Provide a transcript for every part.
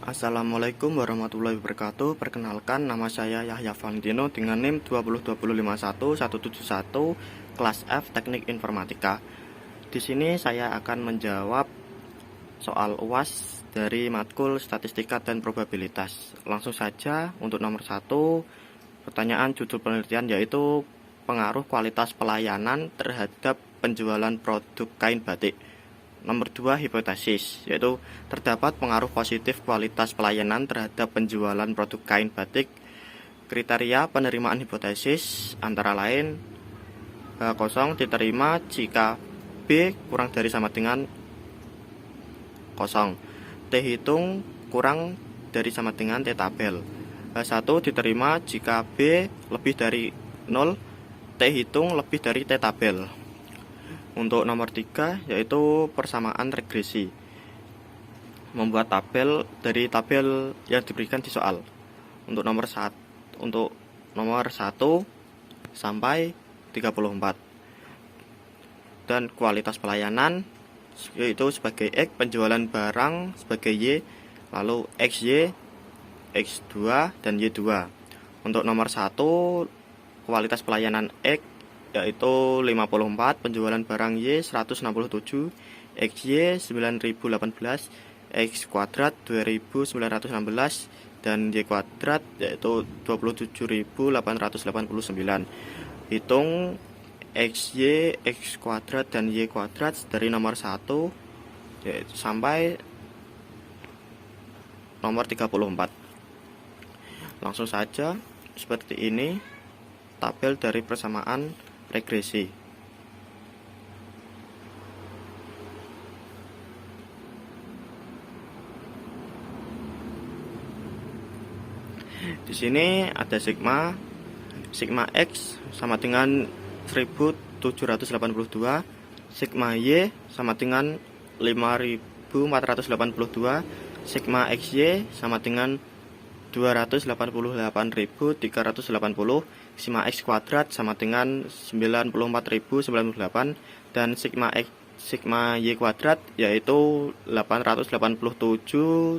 Assalamualaikum warahmatullahi wabarakatuh. Perkenalkan, nama saya Yahya Valentino dengan NIM 2020511171 kelas F Teknik Informatika. Di sini saya akan menjawab soal UAS dari matkul Statistika dan Probabilitas. Langsung saja untuk nomor 1, pertanyaan judul penelitian yaitu pengaruh kualitas pelayanan terhadap penjualan produk kain batik. Nomor 2, hipotesis, yaitu terdapat pengaruh positif kualitas pelayanan terhadap penjualan produk kain batik. Kriteria penerimaan hipotesis antara lain kosong diterima jika B kurang dari sama dengan kosong, T hitung kurang dari sama dengan T tabel. 1 diterima jika B lebih dari 0, T hitung lebih dari T tabel. Untuk nomor 3 yaitu persamaan regresi, membuat tabel dari tabel yang diberikan di soal. Untuk nomor 1 sampai 34. Dan kualitas pelayanan yaitu sebagai X, penjualan barang sebagai Y, lalu XY, X2 dan Y2. Untuk nomor 1 kualitas pelayanan X yaitu 54, penjualan barang Y 167, XY 9018, X kuadrat 2916 dan Y kuadrat yaitu 27889. Hitung XY, X kuadrat dan Y kuadrat dari nomor 1 sampai nomor 34. Langsung saja seperti ini tabel dari persamaan regresi. Di sini ada sigma X sama dengan 1782, sigma Y sama dengan 5482, sigma XY sama dengan 288.380, sigma X kuadrat sama dengan 94.098 dan sigma Y kuadrat yaitu 887.291.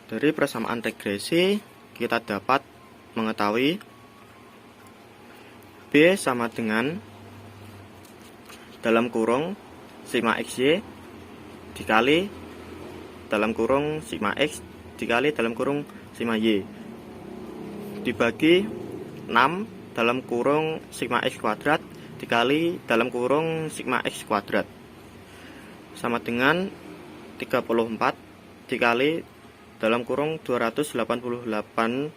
Dari persamaan regresi kita dapat mengetahui B sama dengan dalam kurung sigma XY dikali dalam kurung sigma X dikali dalam kurung sigma Y dibagi 6 dalam kurung sigma X kuadrat dikali dalam kurung sigma X kuadrat sama dengan 34 dikali dalam kurung 288.380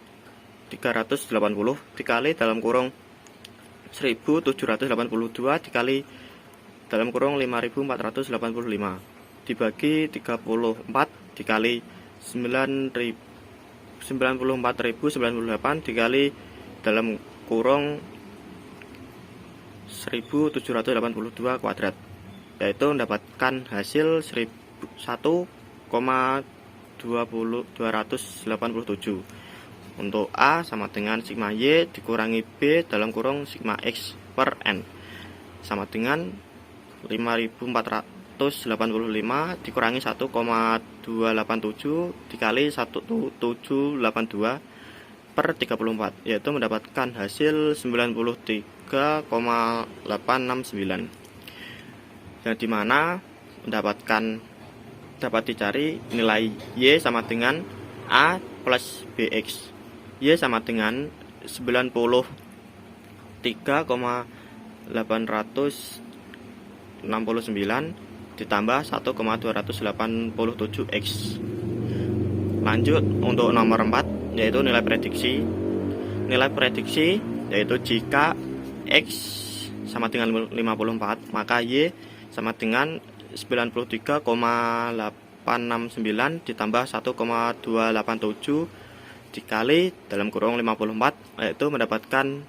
dikali dalam kurung 1782 dikali dalam kurung 5485 dibagi 34 dikali 94.098 dikali dalam kurung 1782 kuadrat, yaitu mendapatkan hasil 1,287. Untuk A sama dengan sigma Y dikurangi B dalam kurung sigma X per N sama dengan 5485 dikurangi 1,287 dikali 1782 per 34, yaitu mendapatkan hasil 93,869, yang dimana dapat dicari nilai Y sama dengan A plus BX. Y sama dengan 93,869 ditambah 1,287 X. Lanjut untuk nomor 4 yaitu nilai prediksi. Nilai prediksi yaitu jika X sama dengan 54 maka Y sama dengan 93,869 ditambah 1,287 dikali dalam kurung 54, yaitu mendapatkan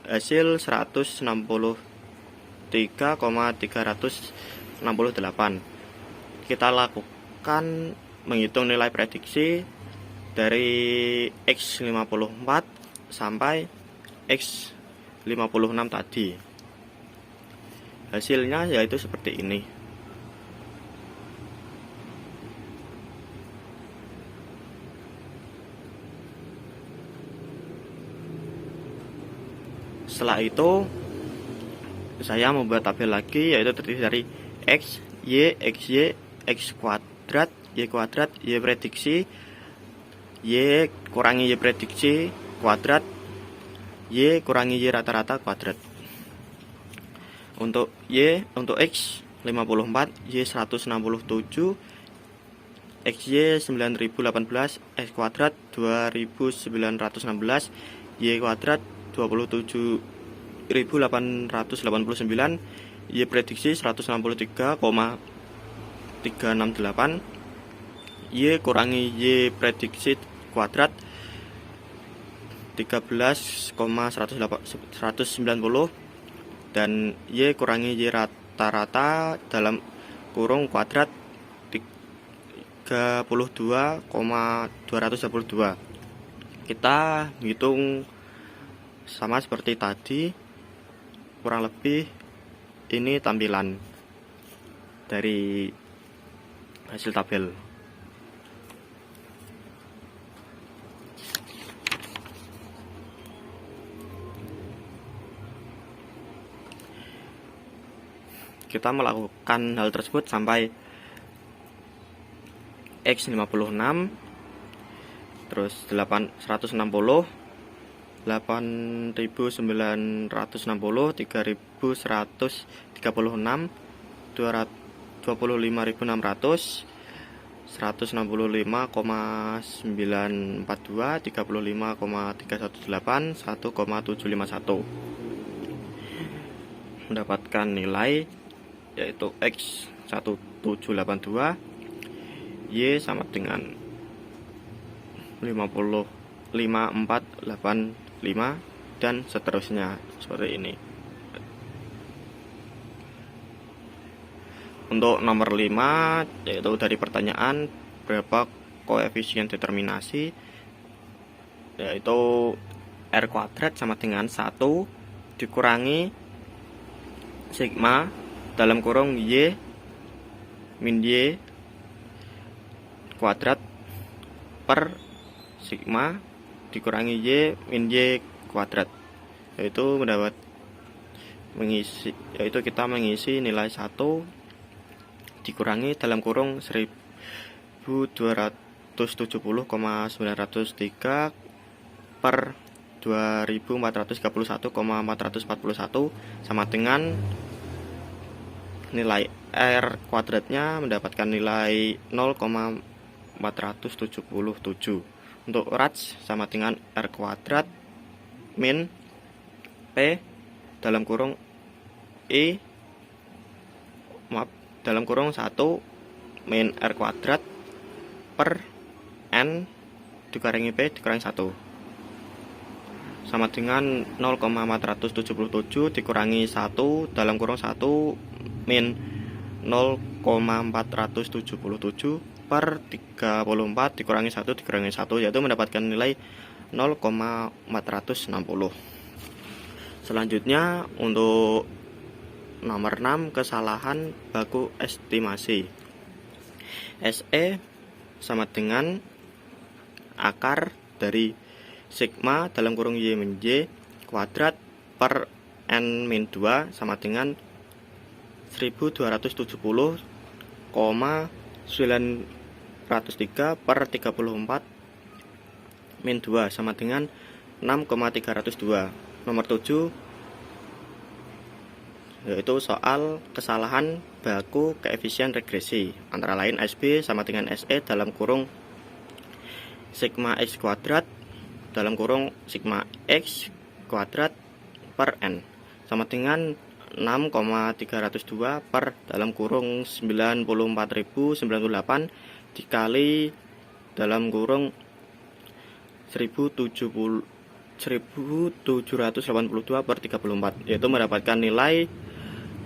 hasil 163,368. Kita lakukan menghitung nilai prediksi dari X54 sampai X56 tadi. Hasilnya yaitu seperti ini. Setelah itu saya membuat tabel lagi, yaitu terdiri dari X, Y, XY, X kuadrat, Y kuadrat, Y prediksi, Y kurangi Y prediksi kuadrat, Y kurangi Y rata-rata kuadrat. Untuk X 54, Y 167, XY 9018, X kuadrat 2916, Y kuadrat 27.889, Y prediksi 163,368, Y kurangi Y prediksi kuadrat 13,190, dan Y kurangi Y rata-rata dalam kurung kuadrat 32,222. Kita hitung sama seperti tadi, kurang lebih ini tampilan dari hasil tabel. Kita melakukan hal tersebut sampai X 56, terus 160, 8.960, 3.136, 25.600, 165,942, 35,318, 1,751. Mendapatkan nilai yaitu X 1782, Y sama dengan 5485, dan seterusnya seperti ini. Untuk nomor 5, yaitu dari pertanyaan berapa koefisien determinasi, yaitu R kuadrat sama dengan 1 dikurangi sigma dalam kurung Y min Y kuadrat per sigma dikurangi Y min Y kuadrat, yaitu kita mengisi nilai 1 dikurangi dalam kurung 1270,903 per 2431,441 sama dengan nilai R kuadratnya mendapatkan nilai 0,477. Untuk Raj sama dengan R kuadrat min P dalam kurung dalam kurung 1 min R kuadrat per N dikurangi P dikurangi 1 sama dengan 0,477 dikurangi 1 dalam kurung 1 min 0,477 per 34 dikurangi 1 dikurangi 1, yaitu mendapatkan nilai 0,460. Selanjutnya untuk nomor 6, kesalahan baku estimasi. SE sama dengan akar dari sigma dalam kurung Y min Y kuadrat per N min 2 sama dengan 1270,903 per 34 min 2 sama dengan 6,302. Nomor 7 yaitu soal kesalahan baku koefisien regresi, antara lain SB sama dengan SE dalam kurung sigma X kuadrat dalam kurung sigma X kuadrat per N sama dengan 6,302 per dalam kurung 94.098 dikali dalam kurung 1782 per 34, yaitu mendapatkan nilai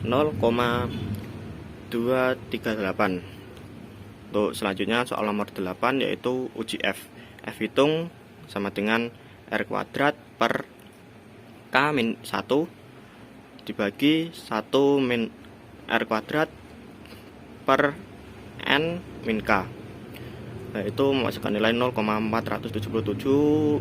0,238. Untuk selanjutnya soal nomor 8 yaitu uji F. F hitung sama dengan R kuadrat per K min 1 dibagi 1 min R kuadrat per N min K, yaitu memasukkan nilai 0,477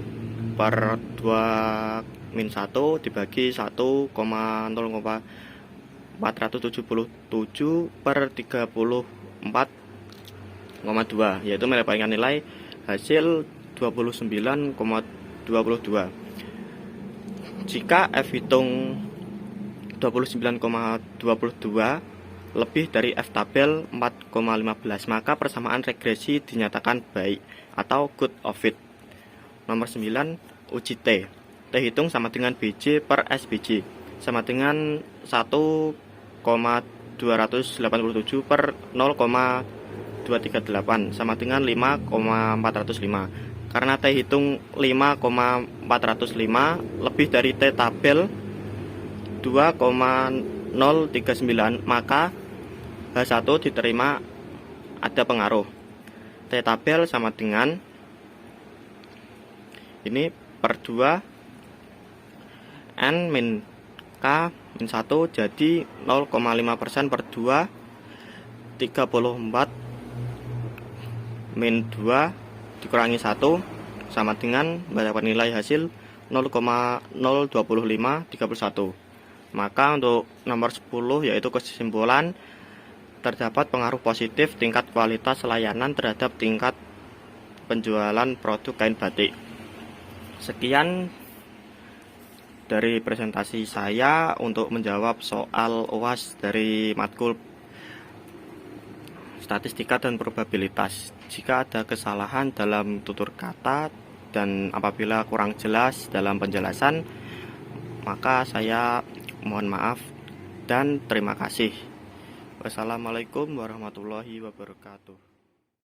per 2 min 1 dibagi 1,0477 per 34,2, yaitu mendapatkan nilai hasil 29,22. Jika F hitung 29,22 lebih dari F tabel 4,15, maka persamaan regresi dinyatakan baik atau good of fit. Nomor 9, uji T. T hitung sama dengan BJ per SBJ sama dengan 1,287 per 0,238 sama dengan 5,405. Karena T hitung 5,405 lebih dari T tabel 2,039, maka H1 diterima ada pengaruh. T tabel sama dengan ini per 2 N min K min 1, jadi 0,5% per 2 34 min 2 dikurangi 1 sama dengan mendapatkan nilai hasil 0,02531. Maka untuk nomor 10 yaitu kesimpulan, terdapat pengaruh positif tingkat kualitas layanan terhadap tingkat penjualan produk kain batik. Sekian dari presentasi saya untuk menjawab soal UAS dari matkul statistika dan probabilitas. Jika ada kesalahan dalam tutur kata dan apabila kurang jelas dalam penjelasan, maka saya mohon maaf dan terima kasih. Wassalamualaikum warahmatullahi wabarakatuh.